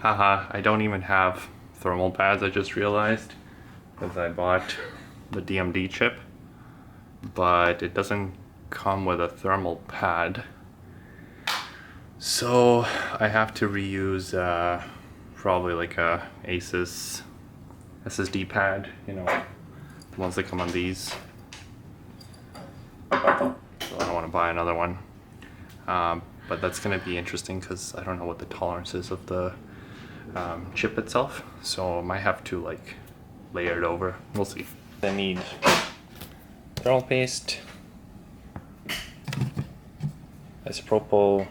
Haha, I don't even have thermal pads, I just realized, because I bought the DMD chip, but it doesn't come with a thermal pad. So I have to reuse probably like a Asus SSD pad, you know, the ones that come on these. So I don't want to buy another one. But that's going to be interesting because I don't know what the tolerance is of the chip itself. So I might have to like layer it over. We'll see. I need thermal paste, isopropyl,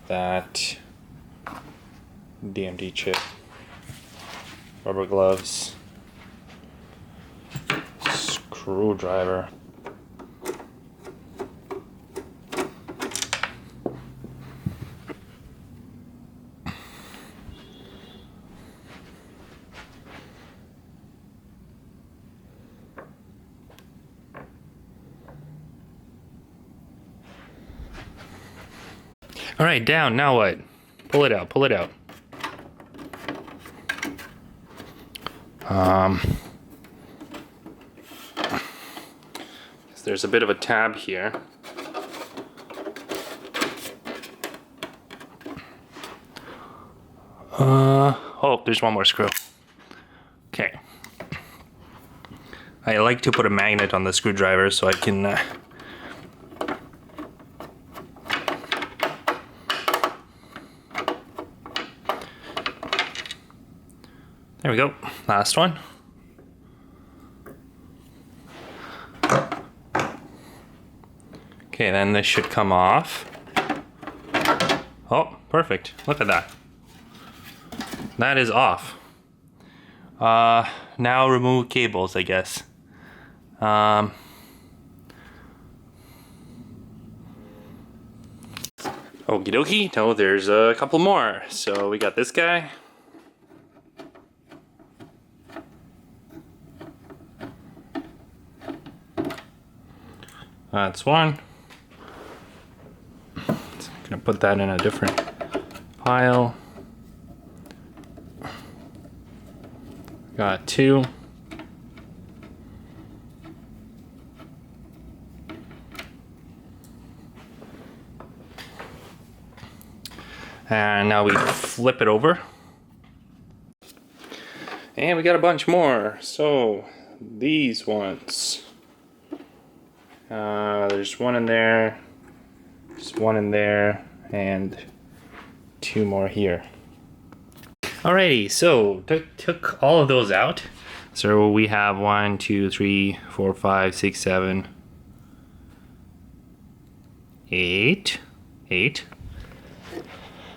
that DMD chip, rubber gloves, screwdriver, all right, down, now what? Pull it out, pull it out. There's a bit of a tab here. Oh, there's one more screw. Okay. I like to put a magnet on the screwdriver so I can there we go, last one. Okay, then this should come off. Oh, perfect, look at that. That is off. Now remove cables, I guess. Okie dokie, no, there's a couple more. So we got this guy. That's one. So I'm gonna put that in a different pile. Got two. And now we flip it over. And we got a bunch more. So these ones. There's one in there, there's one in there, and two more here. Alrighty, so took all of those out. So we have 1, 2, 3, 4, 5, 6, 7, 8.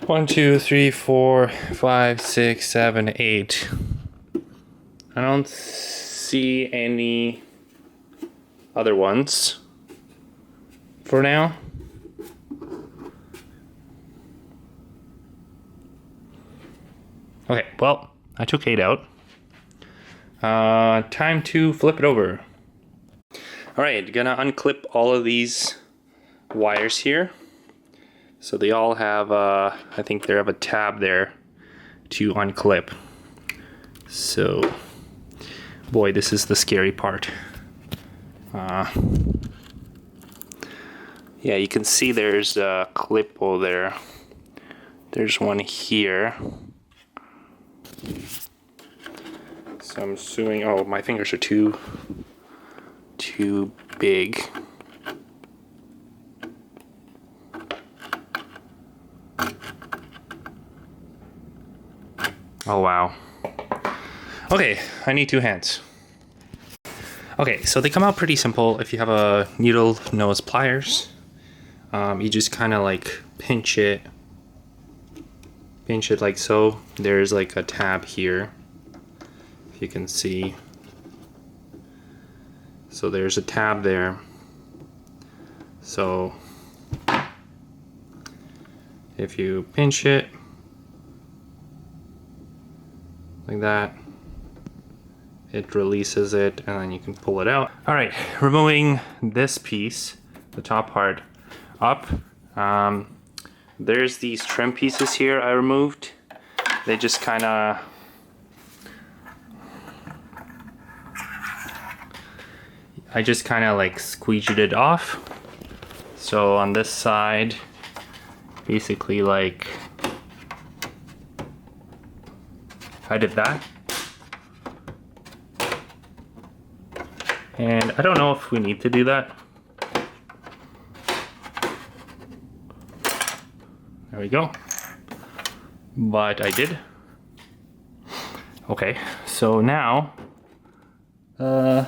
1, 2, 3, 4, 5, 6, 7, 8. I don't see any other ones for now. Okay, well, I took 8 out. Time to flip it over. Alright, gonna unclip all of these wires here. So they all have, I think they have a tab there to unclip. So, boy, this is the scary part. Yeah, you can see there's a clip over there. There's one here. So I'm assuming, oh, my fingers are too big. Oh wow. Okay, I need 2 hands. Okay, so they come out pretty simple. If you have a needle nose pliers, you just kind of like pinch it like so. There's like a tab here, if you can see. So there's a tab there. So if you pinch it like that, it releases it and then you can pull it out. All right, removing this piece, the top part up. There's these trim pieces here I removed. they just kind of I just kind of like squeegeed it off. So on this side, basically like I did that. And I don't know if we need to do that. There we go. But I did. Okay, so now, I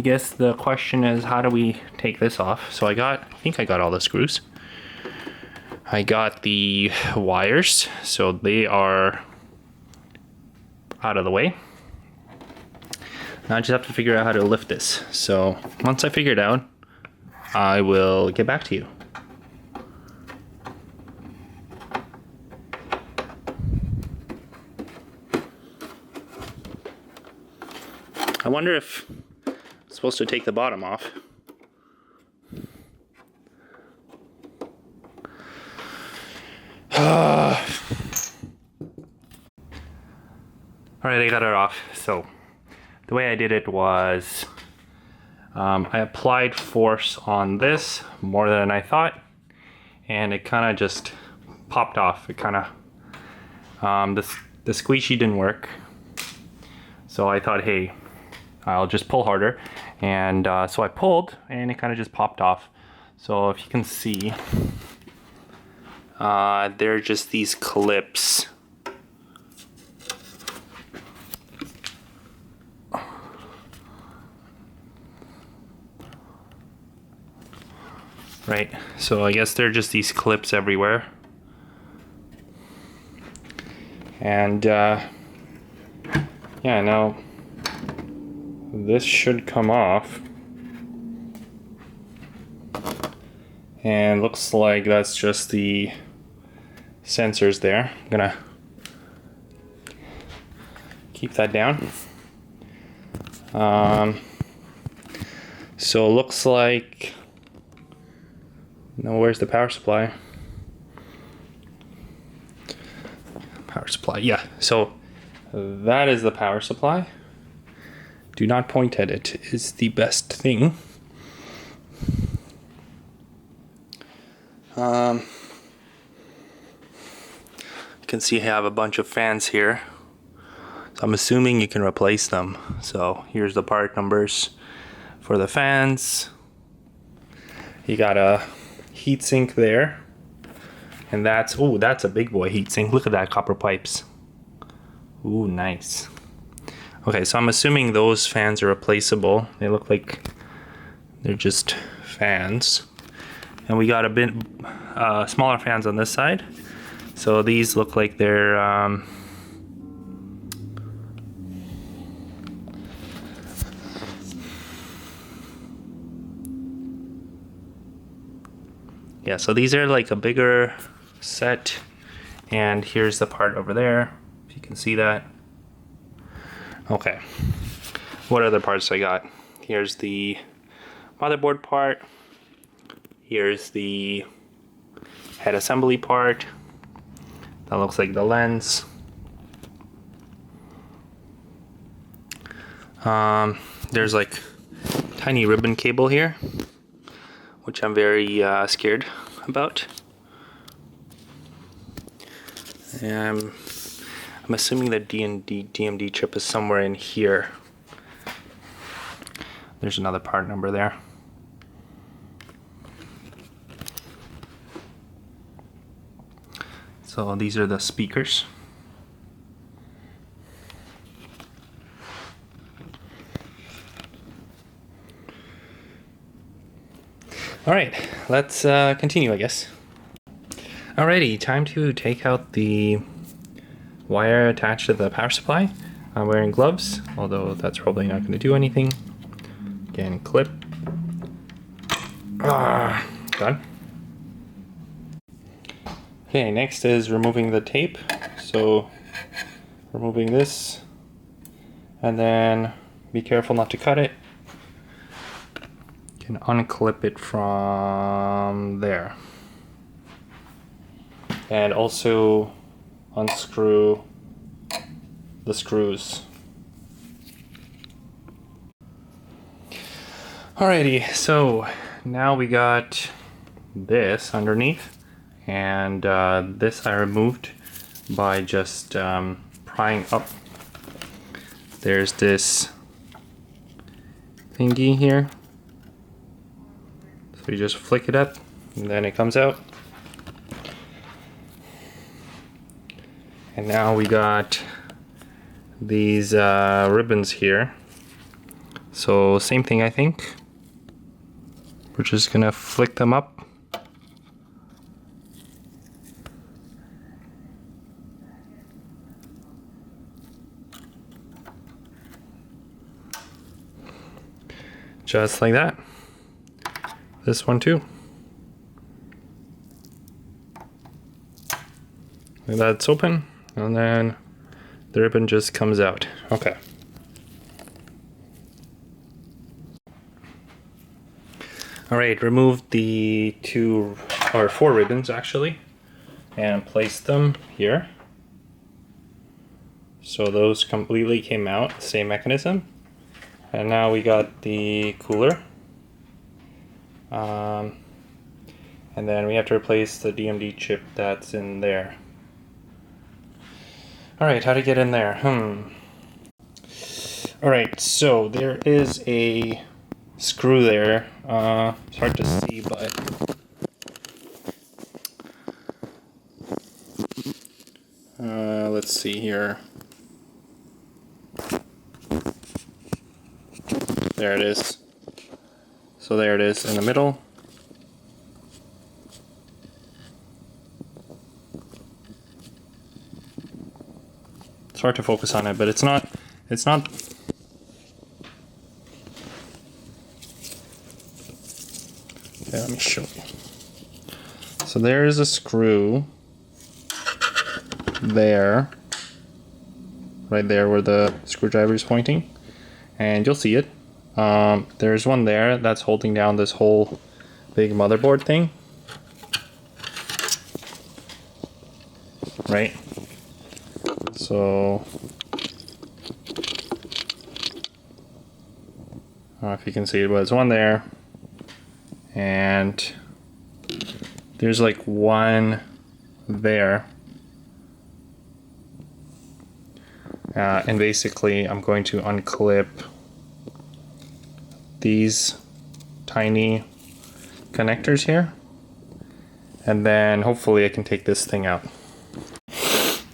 guess the question is, how do we take this off? So I think I got all the screws. I got the wires, so they are out of the way. Now I just have to figure out how to lift this. So once I figure it out, I will get back to you. I wonder if I'm supposed to take the bottom off. Alright, I got it off. So the way I did it was I applied force on this more than I thought, and it kind of just popped off. It kind of the squeegee didn't work, so I thought, hey, I'll just pull harder, and so I pulled and it kind of just popped off. So if you can see, they're just these clips. Right, so I guess they're just these clips everywhere. And yeah, now this should come off. And looks like that's just the sensors there. I'm gonna keep that down. So it looks like, no, where's the power supply? Power supply, yeah. So that is the power supply. Do not point at it. It's the best thing. You can see I have a bunch of fans here. So I'm assuming you can replace them. So here's the part numbers for the fans. You got a heatsink there, and that's a big boy heatsink. Look at that, copper pipes. Ooh, nice. Okay, so I'm assuming those fans are replaceable. They look like they're just fans. And we got a bit smaller fans on this side. So these look like they're yeah, so these are like a bigger set, and here's the part over there, if you can see that. Okay, what other parts I got? Here's the motherboard part, here's the head assembly part, that looks like the lens. There's like tiny ribbon cable here, which I'm very scared about. And I'm assuming the DMD chip is somewhere in here. There's another part number there. So these are the speakers. All right, let's continue, I guess. Alrighty, time to take out the wire attached to the power supply. I'm wearing gloves, although that's probably not going to do anything. Again, clip. Done. Okay, next is removing the tape. So, removing this, and then be careful not to cut it. You can unclip it from there. And also unscrew the screws. Alrighty, so now we got this underneath, and this I removed by just prying up. There's this thingy here, so you just flick it up and then it comes out. And now we got these ribbons here, so same thing, I think. We're just gonna flick them up. Just like that. This one too. Like that, it's open, and then the ribbon just comes out. Okay. Alright, remove the 4 ribbons actually, and place them here. So those completely came out, same mechanism. And now we got the cooler. And then we have to replace the DMD chip that's in there. Alright, how to get in there? Alright, so there is a screw there. It's hard to see, but let's see here. There it is. So there it is in the middle. It's hard to focus on it, but it's not. Okay, let me show you. So there is a screw there, right there where the screwdriver is pointing, and you'll see it. There's one there that's holding down this whole big motherboard thing, right? So I don't know if you can see it, but there's one there, and there's like one there, and basically I'm going to unclip these tiny connectors here, and then hopefully I can take this thing out.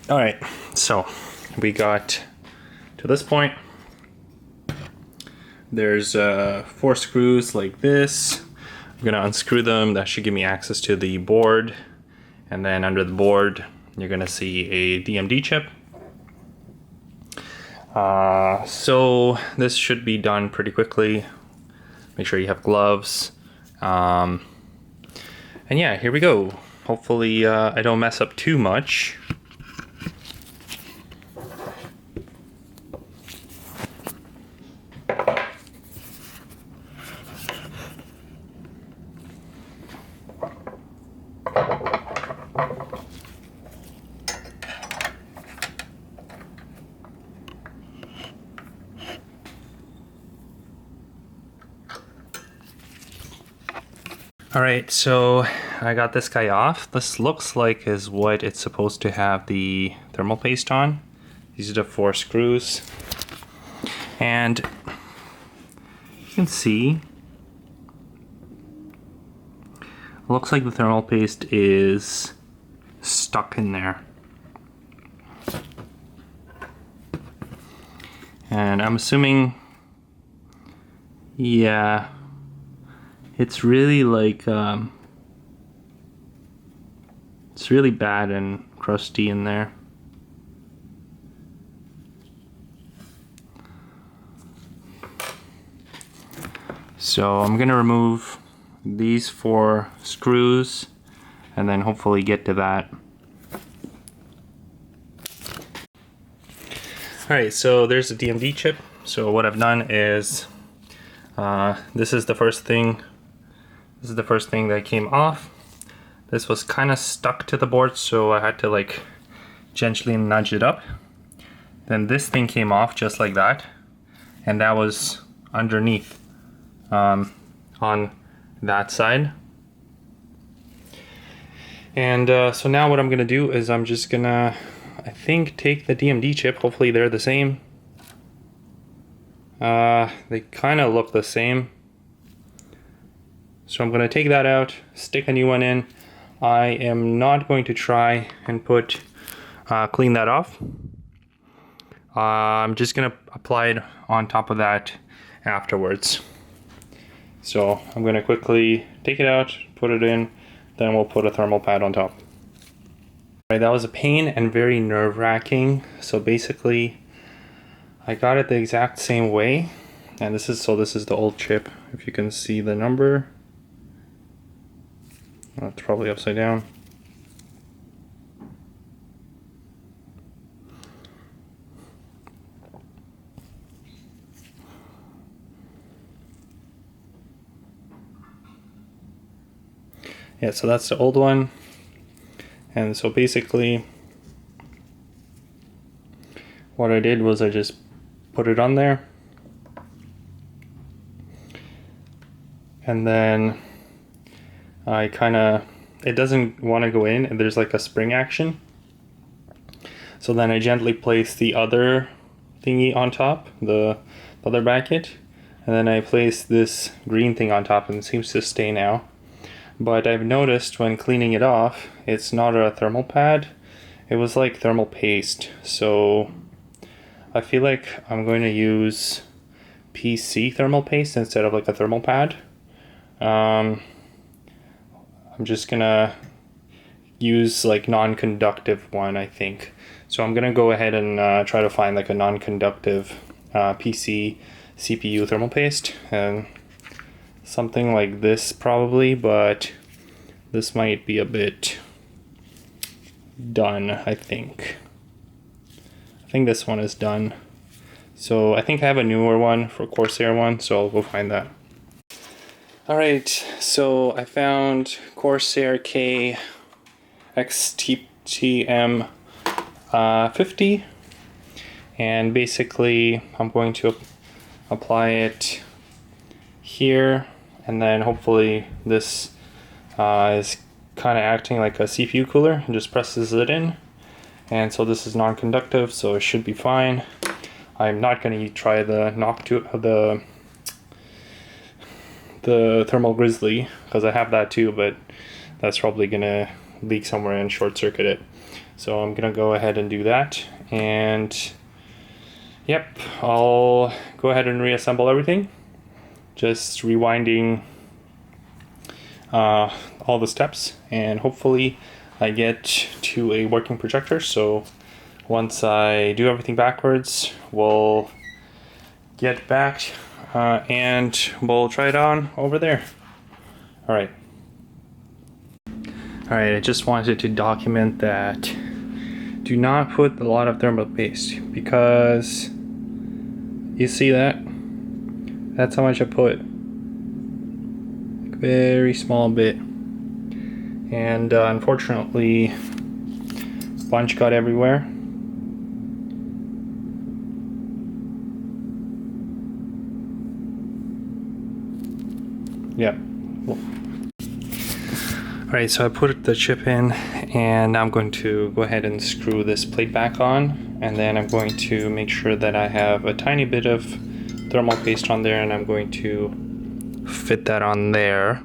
Alright, so we got to this point. There's 4 screws like this. I'm gonna unscrew them. That should give me access to the board, and then under the board you're gonna see a DMD chip. So this should be done pretty quickly. Make sure you have gloves. And yeah, here we go. Hopefully I don't mess up too much. Alright, so I got this guy off. This looks like is what it's supposed to have the thermal paste on. These are the 4 screws. And you can see, it looks like the thermal paste is stuck in there. And I'm assuming, yeah, it's really like, it's really bad and crusty in there. So I'm gonna remove these 4 screws and then hopefully get to that. Alright, so there's the DMD chip. So what I've done is, this is the first thing that came off. This was kind of stuck to the board, so I had to like gently nudge it up. Then this thing came off just like that, and that was underneath on that side. And so now what I'm gonna do is I'm just gonna, I think, take the DMD chip. Hopefully they're the same. They kind of look the same. So I'm gonna take that out, stick a new one in. I am not going to try and clean that off. I'm just gonna apply it on top of that afterwards. So I'm gonna quickly take it out, put it in, then we'll put a thermal pad on top. Alright, that was a pain and very nerve-wracking. So basically, I got it the exact same way, and this is the old chip. If you can see the number, it's probably upside down. Yeah, so that's the old one. And so basically what I did was I just put it on there, and then it doesn't want to go in, and there's like a spring action. So then I gently place the other thingy on top, the other bracket, and then I place this green thing on top, and it seems to stay now. But I've noticed when cleaning it off, it's not a thermal pad, it was like thermal paste. So I feel like I'm going to use PC thermal paste instead of like a thermal pad. I'm just gonna use like non-conductive one, I think. So I'm gonna go ahead and try to find like a non-conductive PC CPU thermal paste, and something like this probably, but this might be a bit done, I think. I think this one is done. So I think I have a newer one for Corsair one, so I'll go find that. Alright, so I found Corsair K XTM 50, and basically I'm going to apply it here, and then hopefully this is kind of acting like a CPU cooler and just presses it in. And so this is non-conductive, so it should be fine. I'm not going to try the the thermal grizzly, because I have that too, but that's probably going to leak somewhere and short circuit it. So I'm going to go ahead and do that, and yep, I'll go ahead and reassemble everything. Just rewinding all the steps, and hopefully I get to a working projector. So once I do everything backwards, we'll get back and we'll try it on over there. Alright, I just wanted to document that do not put a lot of thermal paste, because you see that? That's how much I put. Very small bit. And unfortunately, a bunch got everywhere. Yep. Alright, so I put the chip in, and now I'm going to go ahead and screw this plate back on, and then I'm going to make sure that I have a tiny bit of thermal paste on there, and I'm going to fit that on there.